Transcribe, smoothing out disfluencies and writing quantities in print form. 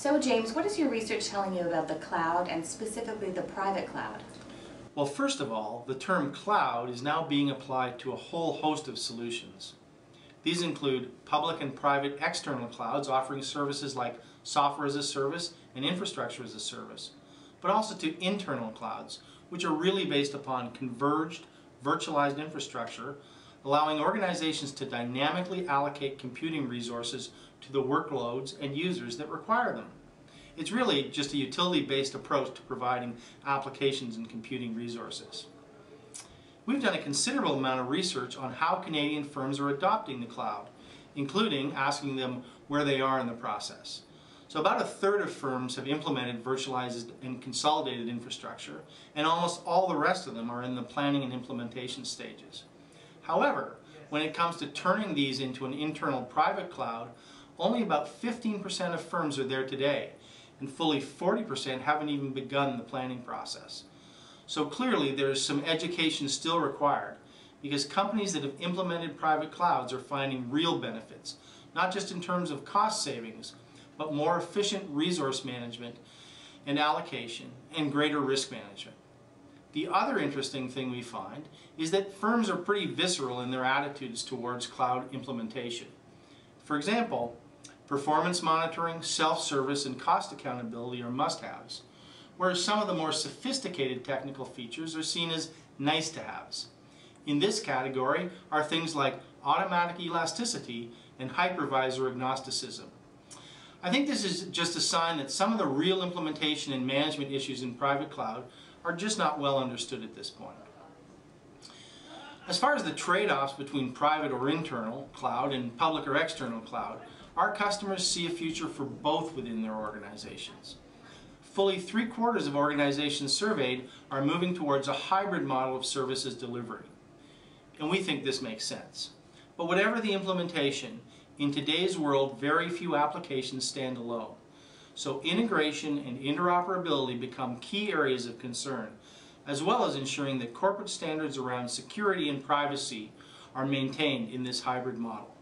So James, what is your research telling you about the cloud and specifically the private cloud? Well, first of all, the term cloud is now being applied to a whole host of solutions. These include public and private external clouds offering services like software as a service and infrastructure as a service, but also to internal clouds, which are really based upon converged, virtualized infrastructure, allowing organizations to dynamically allocate computing resources to the workloads and users that require them. It's really just a utility-based approach to providing applications and computing resources. We've done a considerable amount of research on how Canadian firms are adopting the cloud, including asking them where they are in the process. So about a third of firms have implemented virtualized and consolidated infrastructure, and almost all the rest of them are in the planning and implementation stages. However, when it comes to turning these into an internal private cloud, only about 15% of firms are there today, and fully 40% haven't even begun the planning process. So clearly there is some education still required, because companies that have implemented private clouds are finding real benefits, not just in terms of cost savings, but more efficient resource management and allocation and greater risk management. The other interesting thing we find is that firms are pretty visceral in their attitudes towards cloud implementation. For example, performance monitoring, self-service, and cost accountability are must-haves, whereas some of the more sophisticated technical features are seen as nice-to-haves. In this category are things like automatic elasticity and hypervisor agnosticism. I think this is just a sign that some of the real implementation and management issues in private cloud are just not well understood at this point. As far as the trade-offs between private or internal cloud and public or external cloud, our customers see a future for both within their organizations. Fully 3/4 of organizations surveyed are moving towards a hybrid model of services delivery. And we think this makes sense. But whatever the implementation, in today's world, very few applications stand alone. So integration and interoperability become key areas of concern, as well as ensuring that corporate standards around security and privacy are maintained in this hybrid model.